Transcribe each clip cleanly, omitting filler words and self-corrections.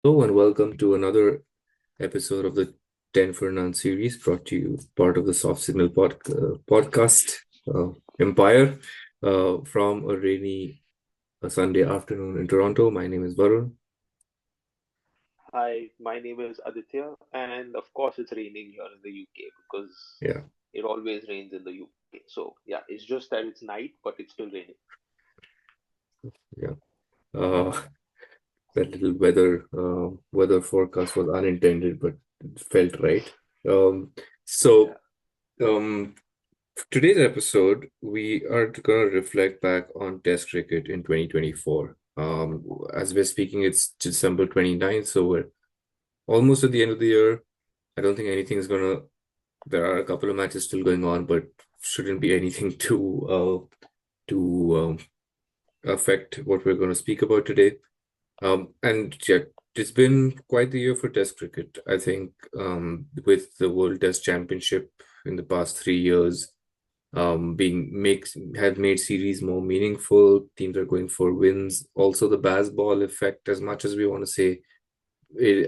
Hello and welcome to another episode of the 10 for None series brought to you part of the Soft Signal podcast empire from a rainy Sunday afternoon in Toronto. My name is Varun. Hi, my name is Aditya, and of course it's raining here in the UK because Yeah, it always rains in the UK. So yeah, it's just that it's night, but it's still raining. yeah. Uh, that little weather forecast was unintended, but it felt right. Um, Yeah, so um, Today's episode, we are going to reflect back on Test cricket in 2024. As we're speaking, it's December 29th, so we're almost at the end of the year. I don't think anything's gonna. There are a couple of matches still going on, but shouldn't be anything to affect what we're going to speak about today. And yeah, it's been quite the year for Test cricket. I think with the World Test Championship in the past 3 years being makes have made series more meaningful. Teams are going for wins. Also, the baseball effect, as much as we want to say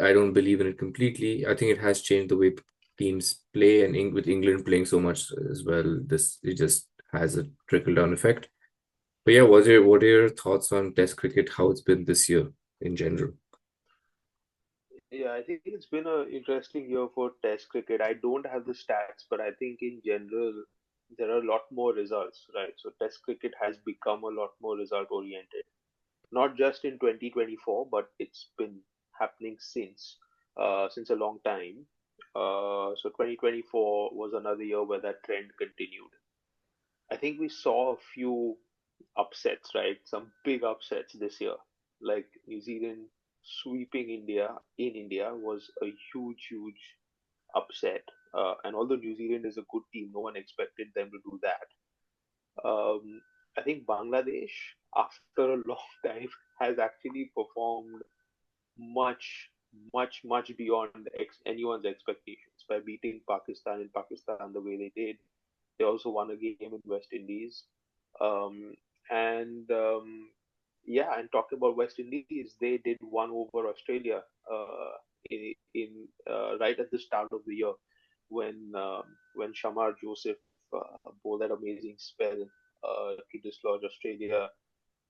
I don't believe in it completely. I think it has changed the way teams play, and with England playing so much as well, this it just has a trickle down effect. But yeah, what are your thoughts on Test cricket? How it's been this year in general? yeah, I think it's been an interesting year for Test cricket. I don't have the stats, but I think in general there are a lot more results, right? So Test cricket has become a lot more result oriented, not just in 2024, but it's been happening since a long time. So 2024 was another year where that trend continued. I think we saw a few upsets, right? Some big upsets this year. Like New Zealand sweeping India in India was a huge upset. And although New Zealand is a good team, no one expected them to do that. I think Bangladesh, after a long time, has actually performed much beyond anyone's expectations by beating Pakistan in Pakistan the way they did. They also won a game in West Indies. Um, and Yeah, and talking about West Indies, they did one over Australia in right at the start of the year when Shamar Joseph bowled that amazing spell to dislodge Australia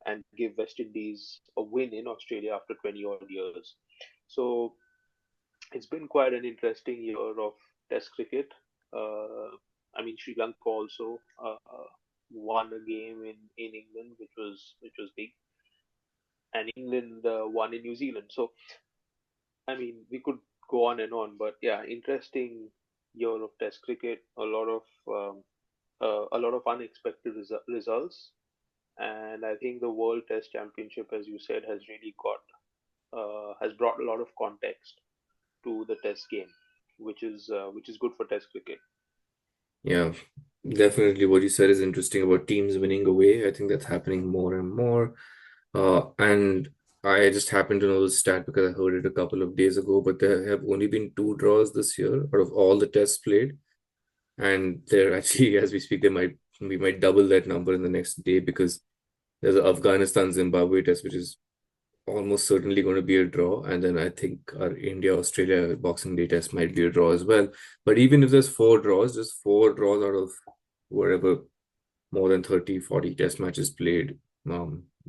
and give West Indies a win in Australia after 20 odd years. So it's been quite an interesting year of Test cricket. Uh, I mean, Sri Lanka also won a game in England, which was big, and England won in New Zealand. So I mean, we could go on and on, but yeah, interesting year of Test cricket. A lot of unexpected results, and I think the World Test Championship, as you said, has brought a lot of context to the Test game, which is good for Test cricket. Yeah, definitely. What you said is interesting about teams winning away. I think that's happening more and more. And I just happened to know the stat because I heard it a couple of days ago, but there have only been two draws this year out of all the tests played. And they're actually, as we speak, we might double that number in the next day because there's an Afghanistan-Zimbabwe test, which is almost certainly going to be a draw. And then I think our India-Australia Boxing Day test might be a draw as well. But even if there's four draws, just four draws out of wherever more than 30, 40 test matches played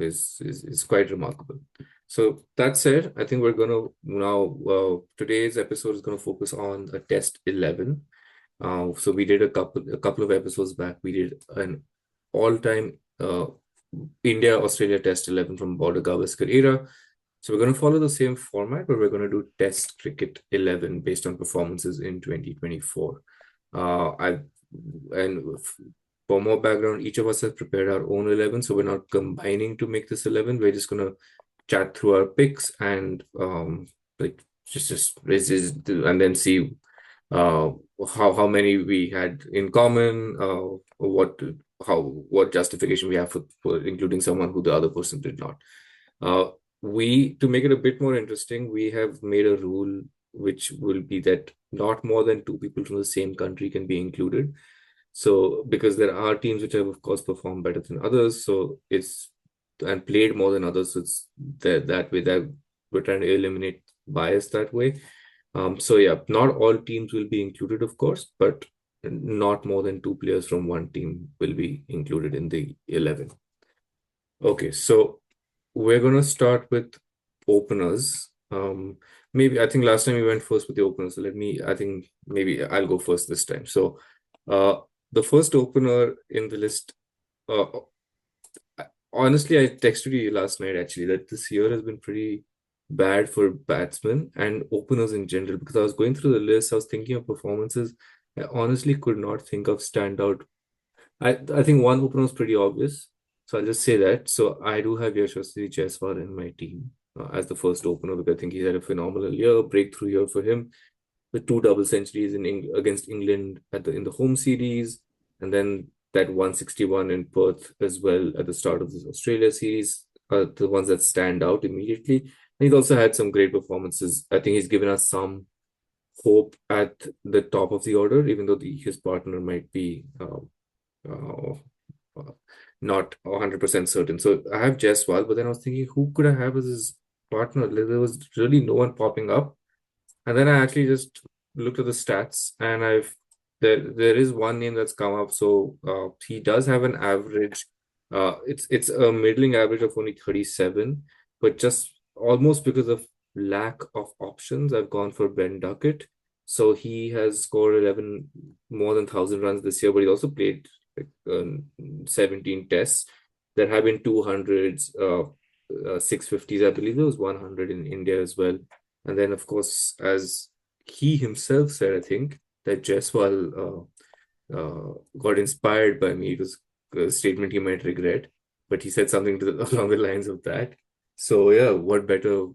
is quite remarkable. So that said, I think we're going to now, today's episode is going to focus on a test 11. So we did a couple of episodes back. We did an all-time India-Australia Test 11 from Border Gavaskar era. So we're going to follow the same format, but we're going to do Test Cricket 11 based on performances in 2024. I and for more background, each of us have prepared our own 11, so we're not combining to make this 11. We're just going to chat through our picks and like and then see uh, how many we had in common, what justification we have for including someone who the other person did not. Uh, we to make it a bit more interesting, we have made a rule which will be that not more than two people from the same country can be included. So because there are teams which have of course performed better than others, so it's and played more than others, so it's that way that we're trying to eliminate biased that way. So yeah, not all teams will be included, of course, but not more than two players from one team will be included in the 11. Okay, so we're gonna start with openers. Maybe I think last time we went first with the openers. So I think maybe I'll go first this time. So, the first opener in the list, uh, honestly, I texted you last night actually that this year has been pretty bad for batsmen and openers in general because I was going through the list, I was thinking of performances. I honestly could not think of standout. I think one opener was pretty obvious, so I'll just say that. So I do have Yashasvi Jaiswal in my team as the first opener because I think he's had a phenomenal year, breakthrough year for him with two double centuries against England in the home series, and then that 161 in Perth as well at the start of this Australia series, the ones that stand out immediately. And he's also had some great performances. I think he's given us some hope at the top of the order, even though his partner might be uh, uh, not 100% certain. So I have Jaiswal, but then I was thinking, who could I have as his partner? There was really no one popping up. And then I actually just looked at the stats, and there is one name that's come up. So he does have an average. It's a middling average of only 37, but just almost because of lack of options, I've gone for Ben Duckett. So he has scored 11 more than 1,000 runs this year, but he also played like 17 tests. There have been 200s, 650s. I believe there was 100 in India as well. And then, of course, as he himself said, I think that Jaiswal got inspired by me. It was a statement he might regret, but he said something along the lines of that. So yeah, what better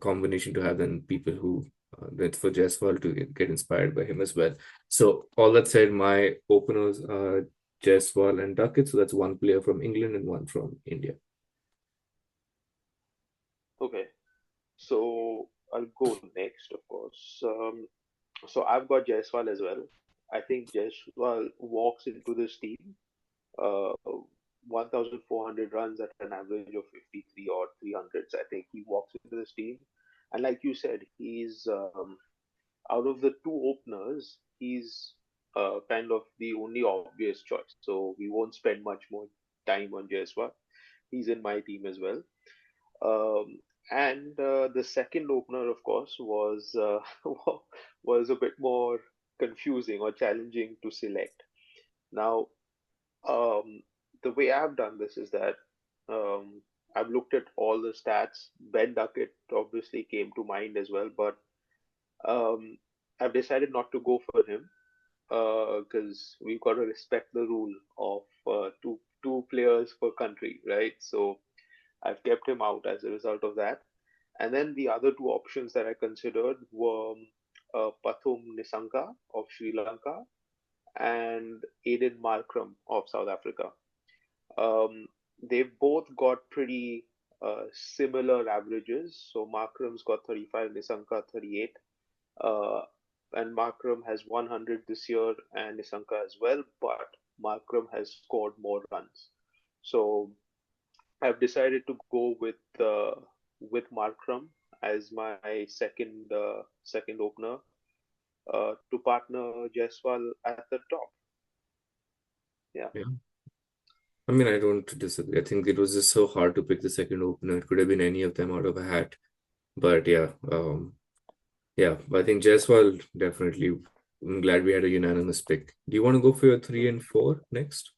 combination to have than people who that's for Jaiswal to get inspired by him as well. So all that said, my openers are Jaiswal and Duckett. So that's one player from England and one from India. Okay, so I'll go next, of course. So I've got Jaiswal as well. I think Jaiswal walks into this team, uh, 1,400 runs at an average of 53 or 300s. I think he walks into this team, and like you said, he's out of the two openers, he's kind of the only obvious choice. So we won't spend much more time on Jaiswal. He's in my team as well. Um, and the second opener, of course, was was a bit more confusing or challenging to select. Now, um, the way I've done this is that um, I've looked at all the stats. Ben Duckett obviously came to mind as well, but um, I've decided not to go for him because we've got to respect the rule of two players per country, right? So I've kept him out as a result of that. And then the other two options that I considered were Pathum Nissanka of Sri Lanka and Aiden Markram of South Africa. Um, they've both got pretty similar averages. So Markram's got 35, Nissanka 38. Uh, and Markram has 100 this year and Nissanka as well, but Markram has scored more runs. So I've decided to go with Markram as my second opener to partner Jaiswal at the top. Yeah. Yeah. I mean, I don't disagree. I think it was just so hard to pick the second opener. It could have been any of them out of a hat. But yeah, I think Jaiswal definitely. I'm glad we had a unanimous pick. Do you want to go for your three Mhm. and four next?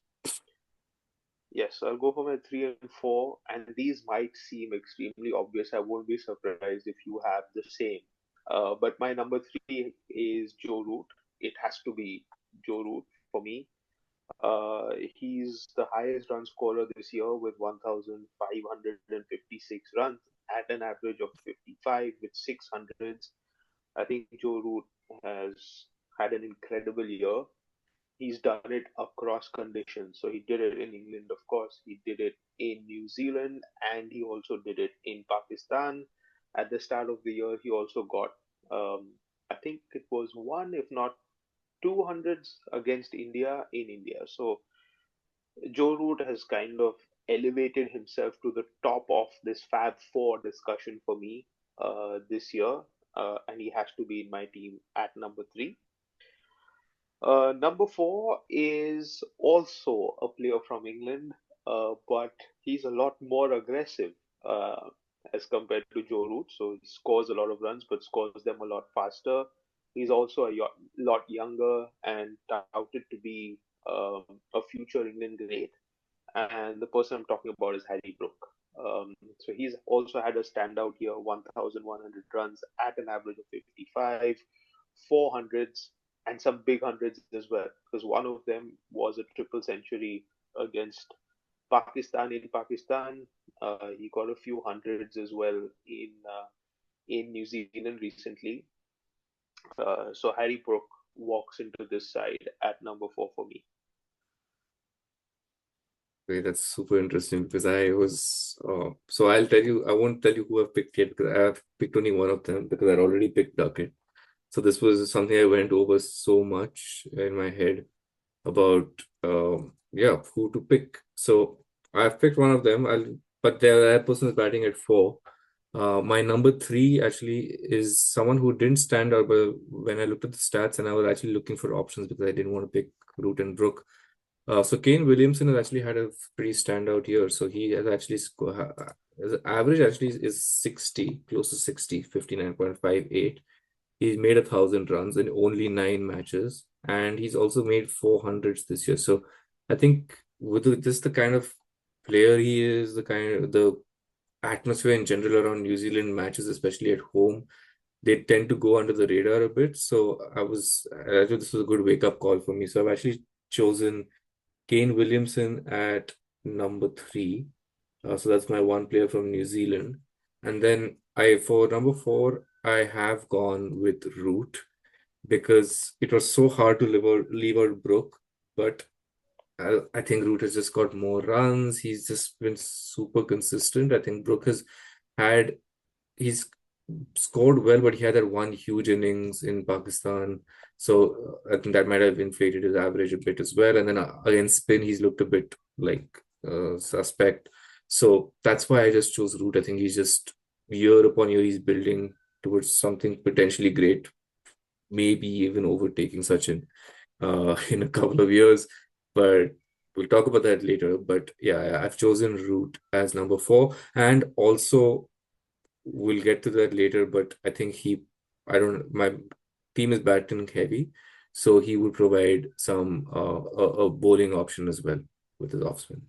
Yes, I'll go for my three and four, and these might seem extremely obvious. I won't be surprised if you have the same. But my number three is Joe Root. It has to be Joe Root for me. He's the highest run scorer this year with 1,556 runs at an average of 55 with 600s. I think Joe Root has had an incredible year. He's done it across conditions. So he did it in England, of course. He did it in New Zealand, and he also did it in Pakistan. At the start of the year, he also got, I think it was one, if not 200s against India in India. So Joe Root has kind of elevated himself to the top of this Fab Four discussion for me. this year, and he has to be in my team at number three. Number four is also a player from England, but he's a lot more aggressive uh, as compared to Joe Root. So he scores a lot of runs, but scores them a lot faster. He's also lot younger and touted to be a future England great. And the person I'm talking about is Harry Brook. So he's also had a standout year, 1,100 runs at an average of 55, 400s, and some big hundreds as well, because one of them was a triple century against Pakistan in Pakistan. He got a few hundreds as well in New Zealand recently. So Harry Brook walks into this side at number four for me. Okay, that's super interesting because I was so I'll tell you, I won't tell you who I've picked yet because I've picked only one of them because I'd already picked Duckett. So this was something I went over so much in my head about yeah, who to pick. So I've picked one of them. But that person is batting at four. My number three actually is someone who didn't stand out, but when I looked at the stats and I was actually looking for options because I didn't want to pick Root and Brook. So Kane Williamson has actually had a pretty standout year. So he has actually his average actually is 60, close to 60, 59.58. He's made 1,000 runs in only 9 matches, and he's also made 400s this year. So I think just the kind of player he is, the atmosphere in general around New Zealand matches, especially at home, they tend to go under the radar a bit. So I thought this was a good wake up call for me. So I've actually chosen Kane Williamson at number three. So that's my one player from New Zealand. And then for number four, I have gone with Root because it was so hard to leave out Brook. But I think Root has just got more runs. He's just been super consistent. I think Brook had he's scored well, but he had that one huge innings in Pakistan. So I think that might have inflated his average a bit as well. And then against spin, he's looked a bit like suspect. So that's why I just chose Root. I think he's just year upon year, he's building towards something potentially great, maybe even overtaking Sachin in a couple of years. But we'll talk about that later. But yeah, I've chosen Root as number four. And also, we'll get to that later, but I think my team is batting heavy, so he would provide a bowling option as well with his off spin.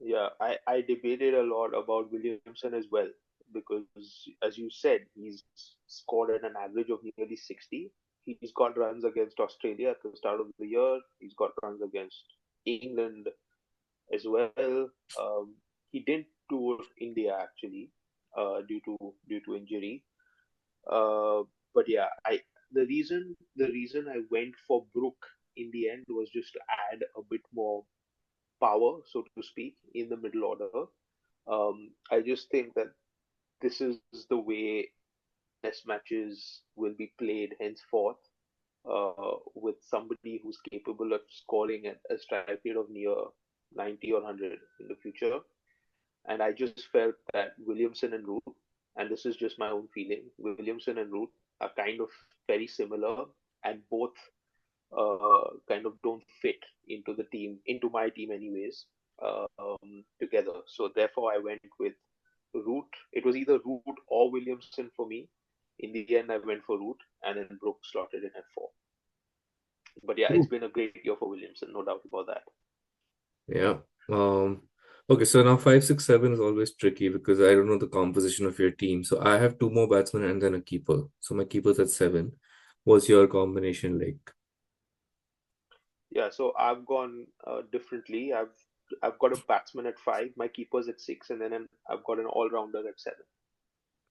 Yeah, I debated a lot about Williamson as well because, as you said, he's scored at an average of nearly 60. He's got runs against Australia at the start of the year. He's got runs against England as well. Um, he didn't tour India actually due to injury. Uh, but yeah, I the reason I went for Brook in the end was just to add a bit more power, so to speak, in the middle order. I just think that this is the way test matches will be played henceforth, with somebody who's capable of scoring at a strike rate of near 90 or 100 in the future. And I just felt that Williamson and Root, and this is just my own feeling, Williamson and Root are kind of very similar, and both kind of don't fit into the team, into my team, anyways, together. So therefore, I went with Root. It was either Root or Williamson for me. In the end, I went for Root, and then Brooks slotted in at four. But yeah, it's Ooh. been a great year for Williamson, no doubt about that. Yeah. Okay, so now 5, 6, 7 is always tricky because I don't know the composition of your team. So I have two more batsmen and then a keeper. So my keeper's at seven. What's your combination like? Yeah, so I've gone differently. I've got a batsman at five, my keeper's at six, and then I've got an all-rounder at seven.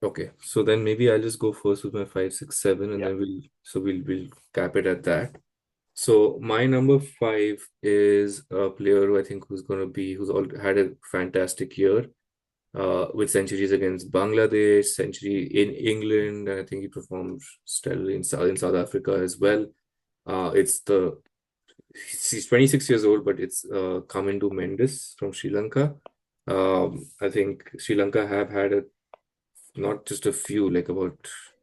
Okay, so then maybe I'll just go first with my 5, 6, 7, and Yeah, then we'll cap it at that. So my number five is a player who I think who's all had a fantastic year with centuries against Bangladesh, century in England, and I think he performed stellarly in South Africa as well. It's the He's 26 years old, but it's Kamindu Mendes from Sri Lanka. I think Sri Lanka have had a not just a few, like about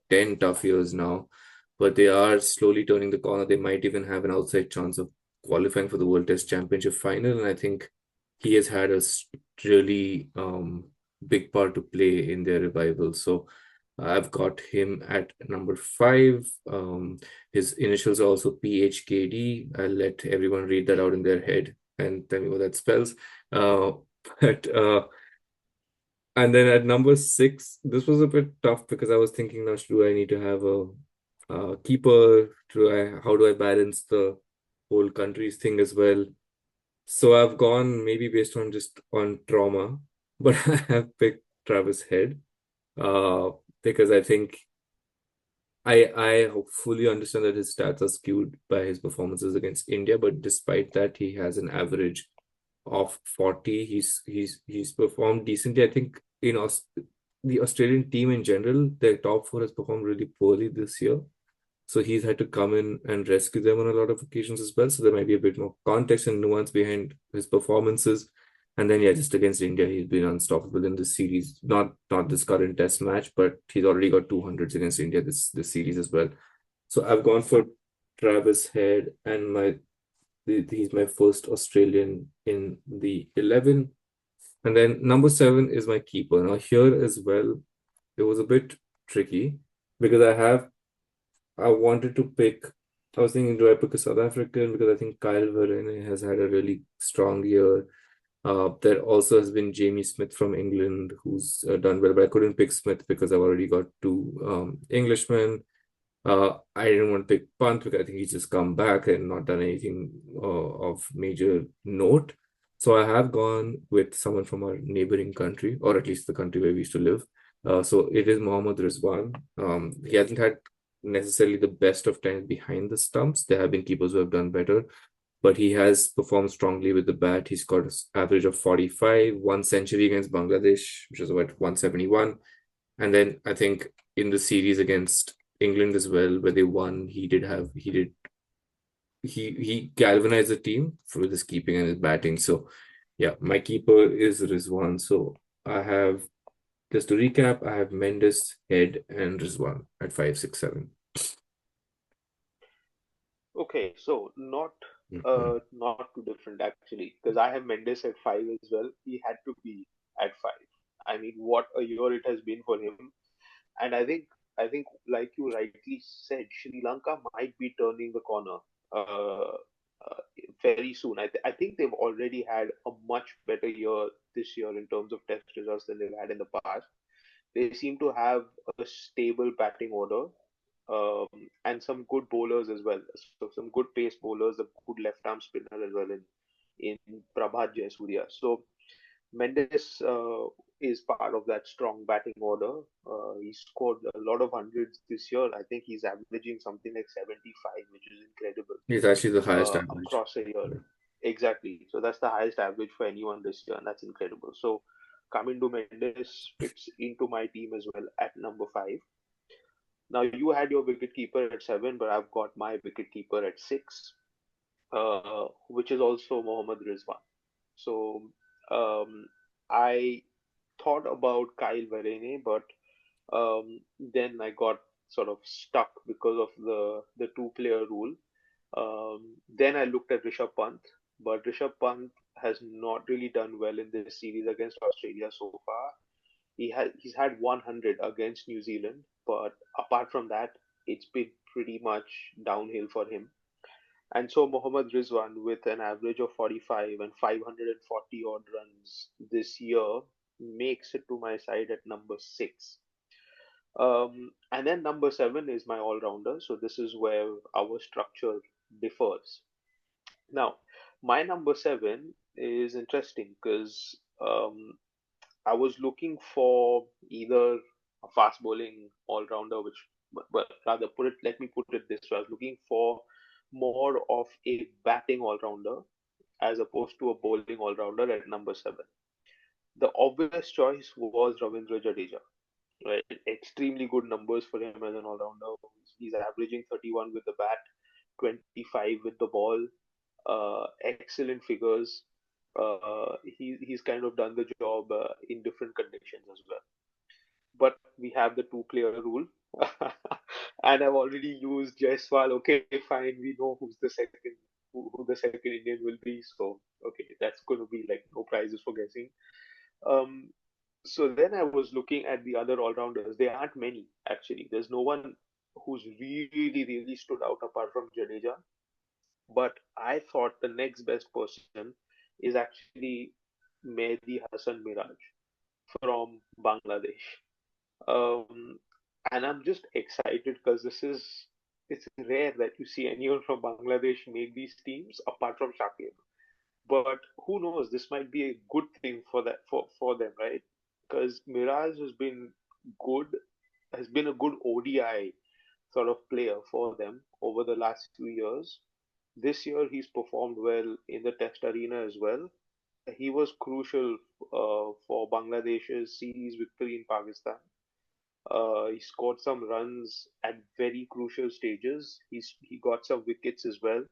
10 tough years now, but they are slowly turning the corner. They might even have an outside chance of qualifying for the World Test Championship final. And I think he has had really big part to play in their revival. So I've got him at number five. His initials are also PHKD. I'll let everyone read that out in their head and tell me what that spells. Uh, but and then at number six, this was a bit tough because I was thinking now, do I need to have a keeper? How do I balance the whole country's thing as well? So I've gone maybe based on just on trauma, but I have picked Travis Head uh, because I think I fully understand that his stats are skewed by his performances against India, but despite that, he has an average of 40. He's performed decently. I think the Australian team in general, their top four has performed really poorly this year. So he's had to come in and rescue them on a lot of occasions as well. So there might be a bit more context and nuance behind his performances. And then yeah, just against India, he's been unstoppable in this series. Not this current test match, but he's already got 200s against India this series as well. So I've gone for Travis Head, and he's my first Australian in the 11. And then number seven is my keeper. Now here as well, it was a bit tricky because I wanted to pick. I was thinking, do I pick a South African? Because I think Kyle Verreynne has had a really strong year. There also has been Jamie Smith from England who's done well, but I couldn't pick Smith because I've already got two Englishmen. I didn't want to pick Pant because I think he's just come back and not done anything of major note. So I have gone with someone from our neighboring country, or at least the country where we used to live. So it is Mohammad Rizwan. He hasn't had necessarily the best of times behind the stumps. There have been keepers who have done better, but he has performed strongly with the bat. He's got an average of 45, one century against Bangladesh, which is about 171. And then I think in the series against England as well, where they won, he galvanized the team with his keeping and his batting. So yeah, my keeper is Rizwan. So I have just to recap, I have Mendes, Head, and Rizwan at 5, 6, 7. Okay, so not Mhm. not too different actually, because I have Mendes at five as well. He had to be at five. I mean, what a year it has been for him. And I think like you rightly said, Sri Lanka might be turning the corner uh, uh, very soon. I think they've already had a much better year this year in terms of test results than they've had in the past. They seem to have a stable batting order, and some good bowlers as well. So some good pace bowlers, a good left arm spinner as well in Prabhat Jayasuriya. So Mendes is part of that strong batting order. He scored a lot of hundreds this year. I think he's averaging something like 75, which is incredible He's actually the highest average. across a year. Yeah. Exactly. So that's the highest average for anyone this year, and that's incredible. So Kamindu Mendes fits into my team as well at number five. Now you had your wicket keeper at seven, but I've got my wicket keeper at six, which is also Mohammad Rizwan. So I thought about Kyle Verreynne, but then I got sort of stuck because of the two-player rule. Then I looked at Rishabh Pant, but Rishabh Pant has not really done well in this series against Australia so far. He's had 100 against New Zealand, but apart from that, it's been pretty much downhill for him. And so Mohammad Rizwan, with an average of 45 and 540 odd runs this year, makes it to my side at number six. And then number seven is my all rounder. So this is where our structure differs. Now, my number seven is interesting because I was looking for either a fast bowling all rounder, but rather let me put it this way. I was looking for more of a batting all rounder as opposed to a bowling all rounder at number seven. The obvious choice was Ravindra Jadeja. Right, extremely good numbers for him as an all rounder. He's averaging 31 with the bat, 25 with the ball, excellent figures. He's kind of done the job in different conditions as well. But we have the two-player rule. And I've already used Jaiswal. Okay, fine, we know who the second Indian will be. So okay, that's going to be like no prizes for guessing. Um, so then I was looking at the other all-rounders. There aren't many actually. There's no one who's really stood out apart from Jadeja. But I thought the next best person is actually Mehdi Hassan Miraj from Bangladesh. Um, and I'm just excited because it's rare that you see anyone from Bangladesh make these teams apart from Shakib. But who knows? This might be a good thing for them, right? Because Miraj good, has been a good ODI sort of player for them over the last few years. This year he's performed well in the Test arena as well. He was crucial for Bangladesh's series victory in Pakistan. He scored some runs at very crucial stages. He got some wickets as well.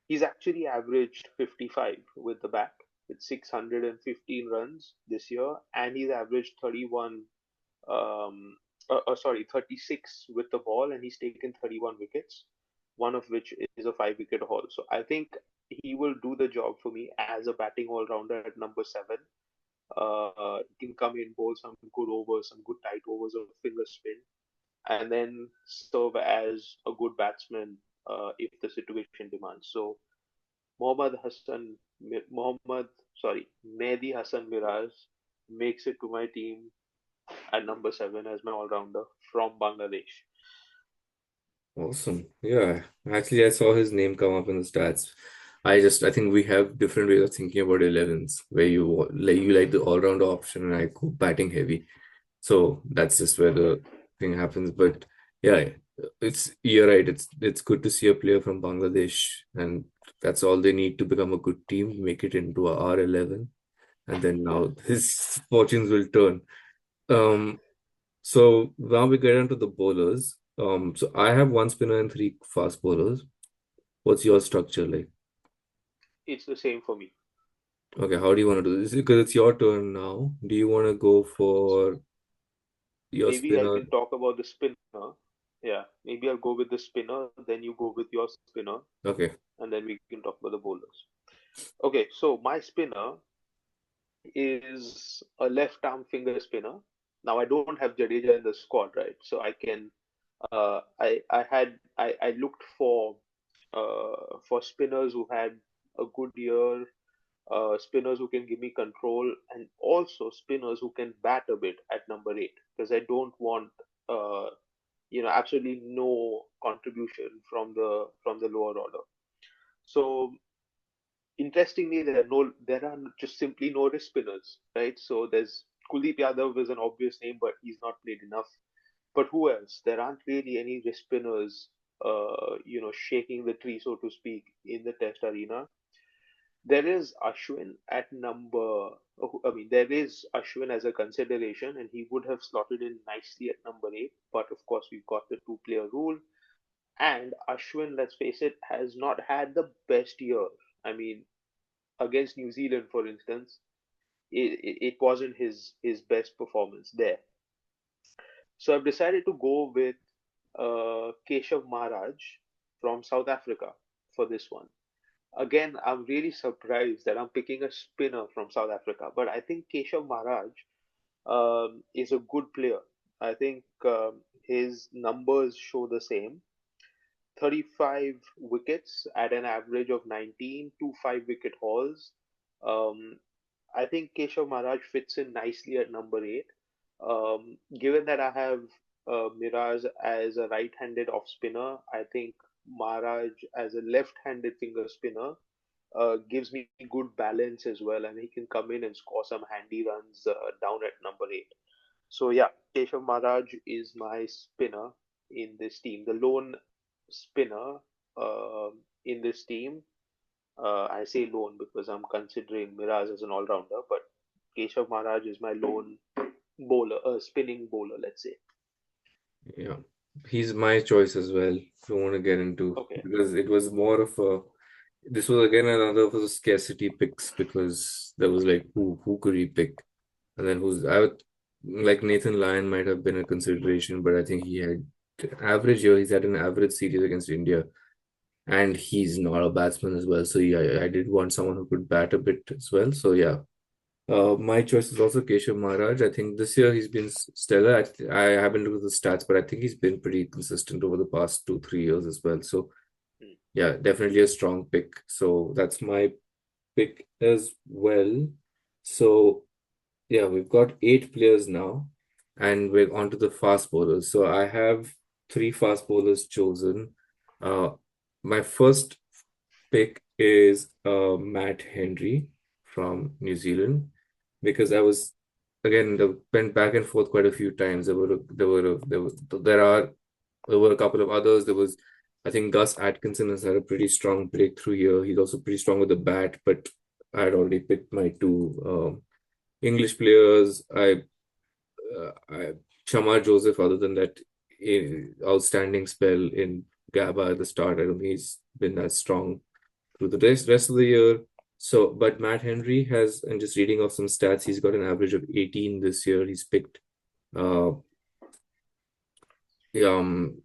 He's actually averaged 55 with the bat, with 615 runs this year, and he's averaged 36 with the ball, and he's taken 31 wickets, one of which is a five-wicket haul. So I think he will do the job for me as a batting all-rounder at number seven. He can come in, bowl some good overs, some good tight overs of finger spin, and then serve as a good batsman if the situation demands. So Mohammad Hassan, Mohammad, sorry, Mehdi Hassan Miraj makes it to my team at number seven as my all-rounder from Bangladesh. Awesome. Yeah. Actually, I saw his name come up in the stats. I think we have different ways of thinking about 11s, where you like the all-round option and I go batting heavy. So that's just where the thing happens. But yeah, you're right. It's good to see a player from Bangladesh, and that's all they need to become a good team, make it into a R11, and then now his fortunes will turn. Um, so now we get into the bowlers. So I have one spinner and three fast bowlers. What's your structure like? It's the same for me. Okay, how do you want to do this? Because it's your turn now. Do you want to go for your Maybe I spinner? can talk about the spinner. Yeah, maybe I'll go with the spinner, then you go with your spinner, Okay. and then we can talk about the bowlers. Okay, so my spinner is a left arm finger spinner. Now I don't have Jadeja in the squad, right? So I looked for spinners who had a good year, spinners who can give me control, and also spinners who can bat a bit at number eight because I don't want uh, absolutely no contribution from the lower order. So interestingly, there are just simply no wrist spinners, right? So there's Kuldeep Yadav is an obvious name, but he's not played enough. But who else? There aren't really any wrist spinners, shaking the tree, so to speak, in the Test arena. There is Ashwin at I mean, there is Ashwin as a consideration, and he would have slotted in nicely at number eight. But of course, we've got the two-player rule, and Ashwin, let's face it, has not had the best year. I mean, against New Zealand, for instance, it wasn't his best performance there. So I've decided to go with Keshav Maharaj from South Africa for this one. Again, I'm really surprised that I'm picking a spinner from South Africa, but I think Keshav Maharaj is a good player. I think his numbers show the same. 35 wickets at an average of 19, two 5-wicket hauls. Um, I think Keshav Maharaj fits in nicely at number eight. Given that I have Miraj as a right-handed off spinner, I think Maharaj as a left-handed finger spinner gives me good balance as well, and he can come in and score some handy runs down at number eight. So yeah, Keshav Maharaj is my spinner in this team, the lone spinner uh, in this team. I say lone because I'm considering Miraj as an all-rounder, but Keshav Maharaj is my lone bowler, spinning bowler, let's say. Yeah. He's my choice as well. Don't want to get into Okay. because it was more of a this was again another of those scarcity picks because there was like who could he pick? And then like Nathan Lyon might have been a consideration, but I think he had average year. He's had an average series against India, and he's not a batsman as well. So yeah, I did want someone who could bat a bit as well. So yeah, my choice is also Keshav Maharaj. I think this year he's been stellar. I haven't looked at the stats, but I think he's been pretty consistent over the past 2, 3 years as well. So Hmm. yeah, definitely a strong pick. So that's my pick as well. So yeah, we've got 8 players now, and we're on to the fast bowlers. So I have 3 fast bowlers chosen. Uh, my first pick is Matt Henry from New Zealand because I was again went back and forth quite a few times. There were a couple of others. I think Gus Atkinson has had a pretty strong breakthrough here. He's also pretty strong with the bat, but I had already picked my two English players. I Shamar Joseph. Other than that, outstanding spell in Gabba at the start. I don't think he's been as strong through the rest of the year. So, but Matt Henry has, and just reading off some stats, he's got an average of 18 this year. He's picked uh um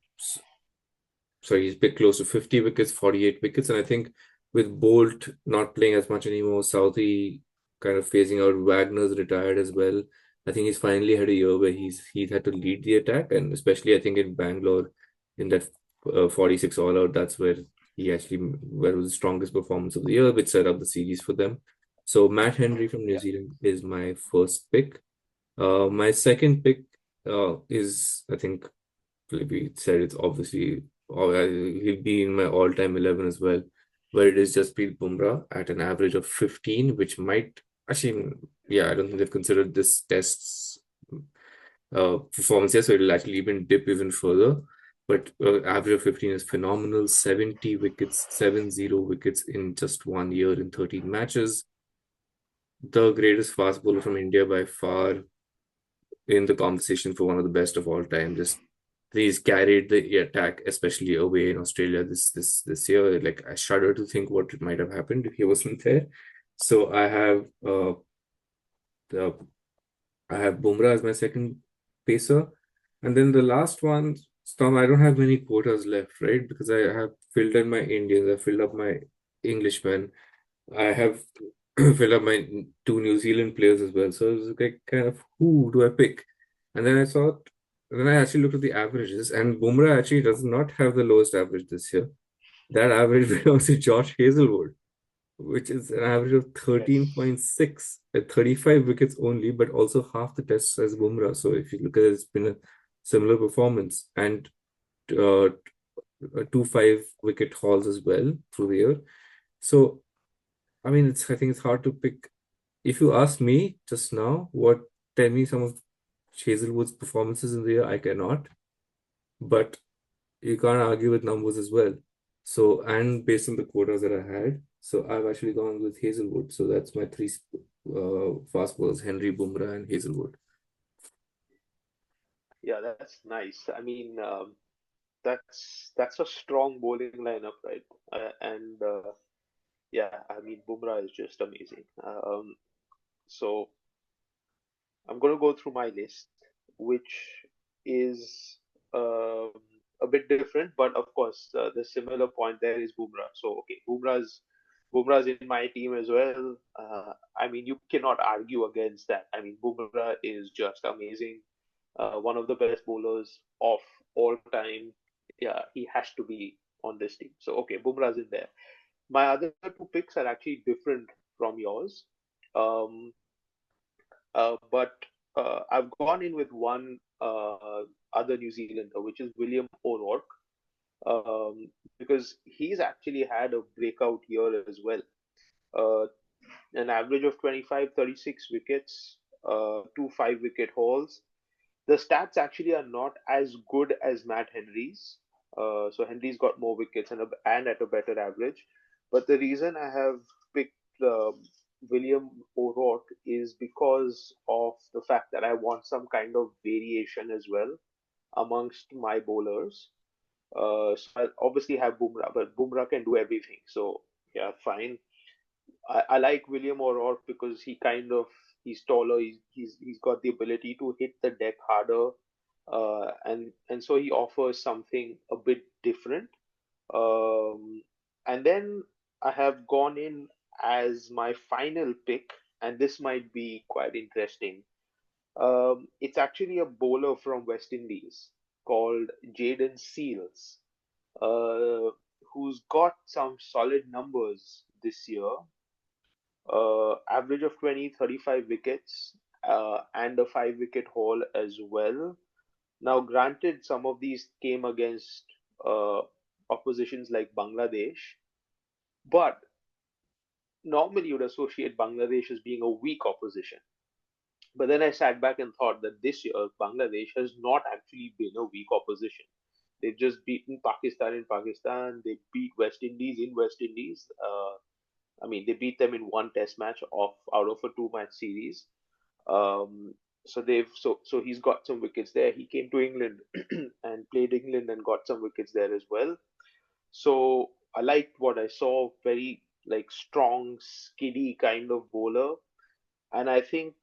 sorry, he's picked close to 50 wickets, 48 wickets. And I think with Bolt not playing as much anymore, Southey kind of phasing out, Wagner's retired as well. I think he's finally had a year where he's had to lead the attack, and especially I think in Bangalore in that 46 all out, that's where it was the strongest performance of the year, which set up the series for them. So Matt Henry from New Yeah, Zealand is my first pick. My second pick is I think we said it's obviously he'll be in my all-time 11 as well, where it is Jasprit Bumrah at an average of 15, which might actually, yeah, I don't think they've considered this test's performance yet, so it'll actually even dip even further. But average of 15 is phenomenal. 70 wickets, 70 wickets in just 1 year in 13 matches. The greatest fast bowler from India by far in the conversation for one of the best of all time. Just he's carried the attack, especially away in Australia this year. Like I shudder to think what might have happened if he wasn't there. So the I have Bumrah as my second pacer, and then the last one, Storm. I don't have many quotas left, right? Because I have filled in my Indians, I filled up my Englishmen, I have filled up my two New Zealand players as well. So it was like kind of who do I pick? And then then I actually looked at the averages, and Bumrah actually does not have the lowest average this year. That average belongs to Josh Hazelwood, which is an average of yes, 13.6 at 35 wickets only, but also half the tests as Bumrah. So if you look at it, it's been a similar performance and uh, 2 5 wicket hauls as well through the year. So I mean, I think it's hard to pick. If you ask me just now, tell me some of Hazelwood's performances in the year, I cannot. But you can't argue with numbers as well. So, and based on the quotas that I had, so I've actually gone with Hazelwood. So that's my three fast bowlers: Henry, Bumrah, and Hazelwood. yeah, that's nice. I mean, that's a strong bowling lineup, right? And yeah, I mean, Bumrah is just amazing. So I'm going to go through my list, which is um, a bit different, but of course, the similar point there is Bumrah. So, okay, Bumrah's in my team as well. I mean, you cannot argue against that. I mean, Bumrah is just amazing. One of the best bowlers of all time. Yeah, he has to be on this team. So, okay, Bumrah's in there. My other two picks are actually different from yours. Um, but I've gone in with one other New Zealander, which is William O'Rourke, because he's actually had a breakout year as well. Uh, an average of 25, 36 wickets, 2 5 wicket hauls. The stats actually are not as good as Matt Henry's. So Henry's got more wickets and at a better average. But the reason I have picked William O'Rourke is because of the fact that I want some kind of variation as well amongst my bowlers. So I obviously have Bumrah, but Bumrah can do everything. So yeah, fine. I like William O'Rourke because He's taller. He's got the ability to hit the deck harder, and so he offers something a bit different. Um, and then I have gone in as my final pick, and this might be quite interesting. It's actually a bowler from West Indies called Jaden Seals, uh, who's got some solid numbers this year. Average of 20, 35 wickets, and a 5 wicket haul as well. Now, granted, some of these came against uh, oppositions like Bangladesh, but normally you'd associate Bangladesh as being a weak opposition. But then I sat back and thought that this year Bangladesh has not actually been a weak opposition. They've just beaten Pakistan in Pakistan. They beat West Indies in West Indies. I mean, they beat them in one Test match out of a two-match series. Um, so he's got some wickets there. He came to England and played England and got some wickets there as well. So I liked what I saw. Very like strong, skiddy kind of bowler, and I think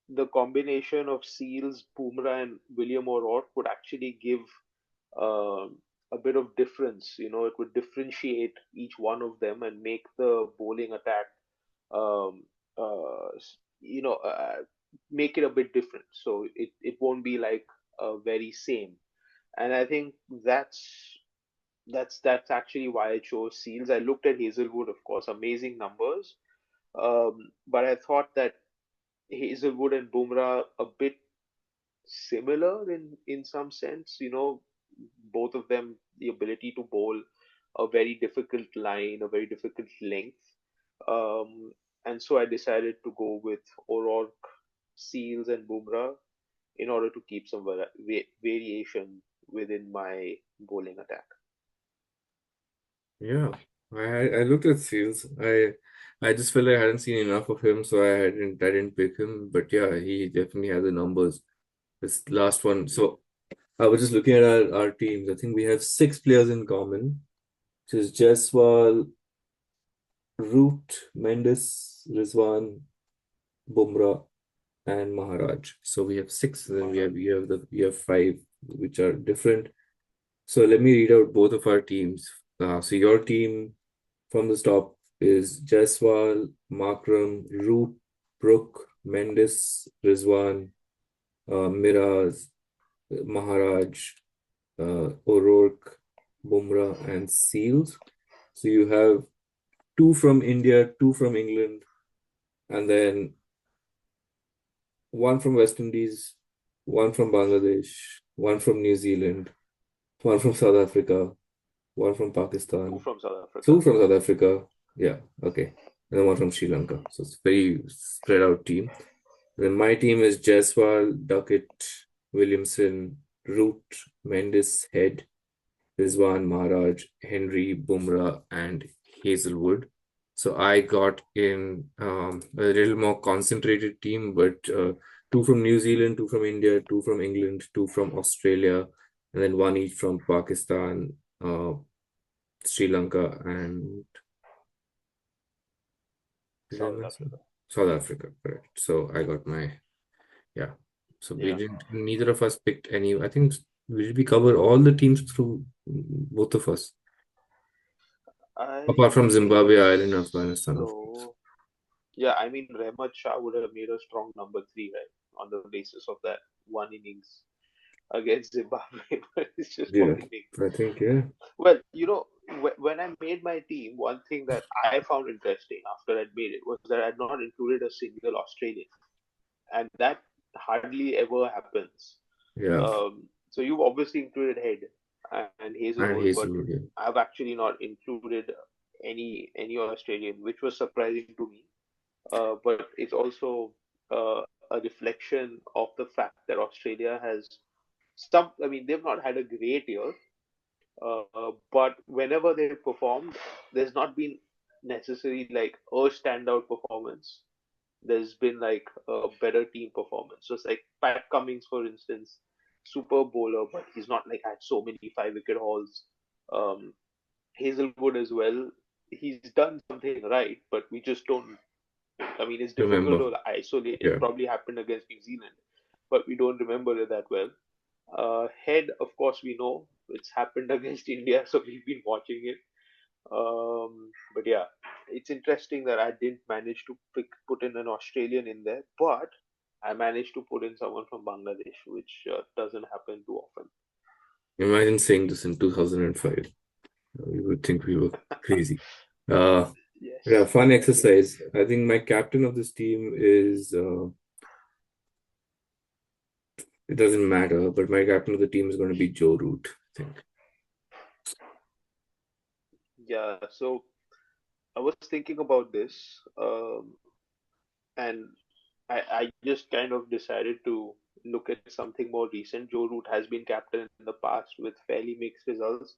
the combination of Seals, Bumrah, and William O'Rourke would actually give um a bit of difference. It would differentiate each one of them and make the bowling attack, um, you know, make it a bit different. So it won't be like very same. And I think that's actually why I chose Seals. I looked at Hazelwood, of course, amazing numbers. But I thought that Hazelwood and Bumrah a bit similar in some sense. Both of them the ability to bowl a very difficult line, a very difficult length. Um, and so I decided to go with O'Rourke, Seals, and Bumrah in order to keep some variation within my bowling attack. Yeah, I looked at Seals. I just felt like I hadn't seen enough of him, so I didn't pick him. But yeah, he definitely has the numbers. This last one. So I was just looking at our teams. I think we have six players in common, which is Jaiswal, Root, Mendes, Rizwan, Bumrah, and Maharaj. So we have six, and then we have five which are different. So let me read out both of our teams. So your team from the top is Jaiswal, Makram, Root, Brook, Mendes, Rizwan, Miraz, Maharaj, O'Rourke, Bumrah, and Seals. So you have two from India, two from England, and then one from West Indies, one from Bangladesh, one from New Zealand, one from South Africa, one from Two Pakistan, from South Africa. two from South Africa. Yeah, okay. And then one from Sri Lanka. So it's a very spread out team. Then my team is Jaiswal, Duckett, Williamson, Root, Mendes, Head, Rizwan, Maharaj, Henry, Bumrah, and Hazelwood. So I got in a little more concentrated team, but two from New Zealand, two from India, two from England, two from Australia, and then one each from Pakistan, Sri Lanka, and did I South miss one? Africa. South Africa, correct. So I got my, yeah. So we Yeah. didn't, neither of us picked any. I think we covered all the teams through both of us, apart I from think Zimbabwe, Ireland, Afghanistan, of course. so. Yeah, I mean, Rehmat Shah would have made a strong number three, right? On the basis of that one innings against Zimbabwe, but it's just one Yeah, inning. I think, yeah. Well, when I made my team, one thing that I found interesting after I'd made it was that I'd not included a single Australian, and that hardly ever happens. Yeah. So you've obviously included Head and And Hazelwood, but Hazelwood, yeah. I've actually not included any Australian, which was surprising to me. But it's also a reflection of the fact that Australia has I mean, they've not had a great year, but whenever they've performed, there's not been necessarily like a standout performance. There's been like a better team performance. Just like Pat Cummins, for instance, super bowler, but he's not like had so many 5 wicket hauls. Um, Hazelwood as well. He's done something right, but we just don't I mean, it's difficult Remember. to isolate. It Yeah. probably happened against New Zealand, but we don't remember it that well. Head, of course, we know it's happened against India, so we've been watching it. But yeah, it's interesting that I didn't manage to put in an Australian in there, but I managed to put in someone from Bangladesh, which doesn't happen too often. Imagine saying this in 2005. You would think we were crazy. Uh, yeah, Yes, fun exercise. yes. I think my captain of this team is, it doesn't matter, but my captain of the team is going to be Joe Root, I think. Yeah, so I was thinking about this, and I just kind of decided to look at something more recent. Joe Root has been captain in the past with fairly mixed results.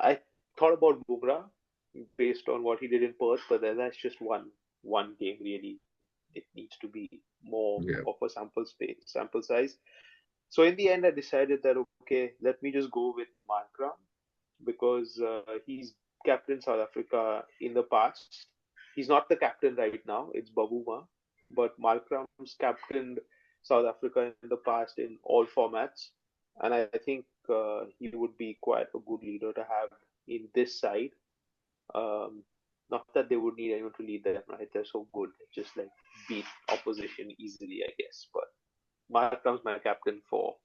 I thought about Bumrah based on what he did in Perth, but that's just one game really. It needs to be more Yeah. of a sample size. So in the end, I decided that okay, let me just go with Markram because he's captain South Africa in the past. He's not the captain right now, it's Babuma, but Markram's captained South Africa in the past in all formats, and I think he would be quite a good leader to have in this side. Um, Not that they would need anyone to lead them, right? They're so good, they just like beat opposition easily, I guess. But Markram's my captain for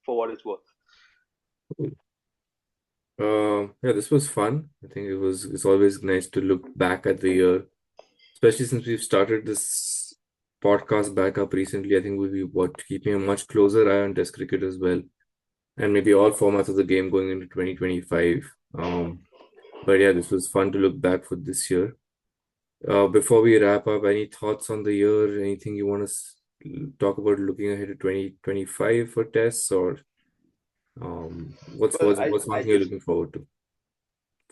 what it's worth. Yeah, this was fun. I think it's always nice to look back at the year, especially since we've started this podcast back up recently. I think we'll be keeping a much closer eye on Test cricket as well, and maybe all formats of the game going into 2025. But yeah, this was fun to look back for this year. Before we wrap up, any thoughts on the year? Anything you want to talk about looking ahead to 2025 for tests, or what's Well, what's what's one I thing you're just looking forward to?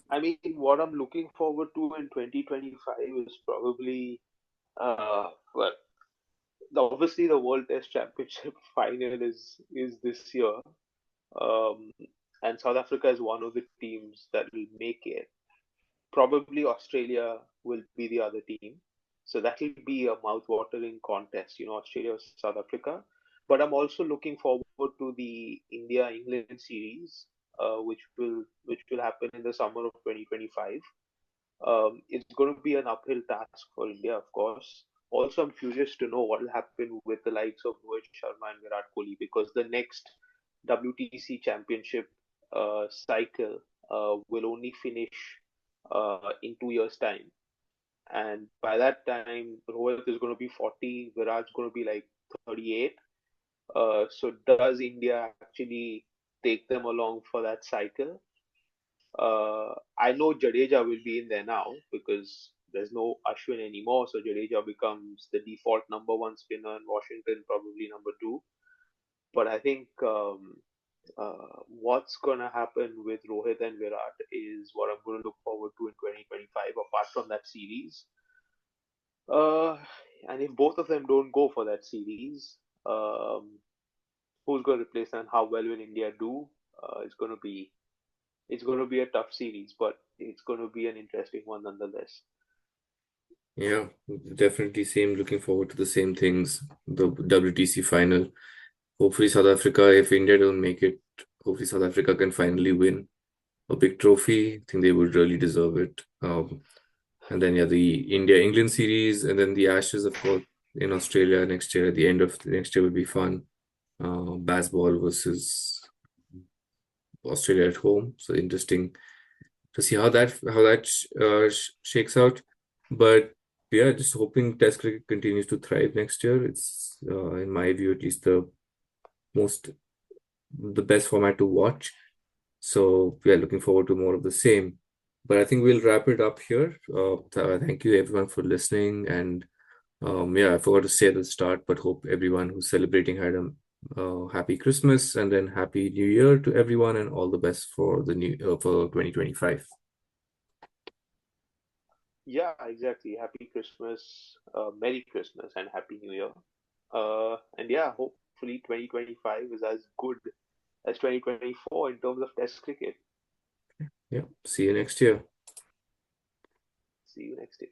I mean, what I'm looking forward to in 2025 is probably, well, obviously the World Test Championship final is this year, um, and South Africa is one of the teams that will make it. Probably Australia will be the other team, so that will be a mouth-watering contest, Australia versus South Africa. But I'm also looking forward to the India-England series, which will happen in the summer of 2025. It's going to be an uphill task for India, of course. Also, I'm curious to know what will happen with the likes of Rohit Sharma and Virat Kohli because the next WTC Championship cycle will only finish in 2 years' time. And by that time, Rohit is going to be 40, Virat's going to be like 38. So, does India actually take them along for that cycle? I know Jadeja will be in there now because there's no Ashwin anymore, so Jadeja becomes the default number one spinner and Washington probably number two. But I think what's gonna happen with Rohit and Virat is what I'm gonna look forward to in 2025. Apart from that series, uh, and if both of them don't go for that series, um, who's gonna replace them? How well will India do? It's going to be a tough series, but it's going to be an interesting one nonetheless. Yeah, definitely same. Looking forward to the same things. The WTC final. Hopefully, South Africa, if India don't make it, hopefully South Africa can finally win a big trophy. I think they would really deserve it. And then yeah, the India England series, and then the Ashes, of course, in Australia next year. At the end of the next year will be fun. Baseball versus Australia at home. So interesting to see how that shakes out. But yeah, just hoping Test cricket continues to thrive next year. It's in my view at least most the best format to watch. So yeah, looking forward to more of the same. But I think we'll wrap it up here. Thank you everyone for listening. And yeah, I forgot to say at the start, but hope everyone who's celebrating had a happy Christmas and then happy New Year to everyone, and all the best for the new for 2025. Yeah, exactly. Happy Christmas, Merry Christmas, and Happy New Year. And yeah, hopefully 2025 is as good as 2024 in terms of Test cricket. Yeah, see you next year. See you next year.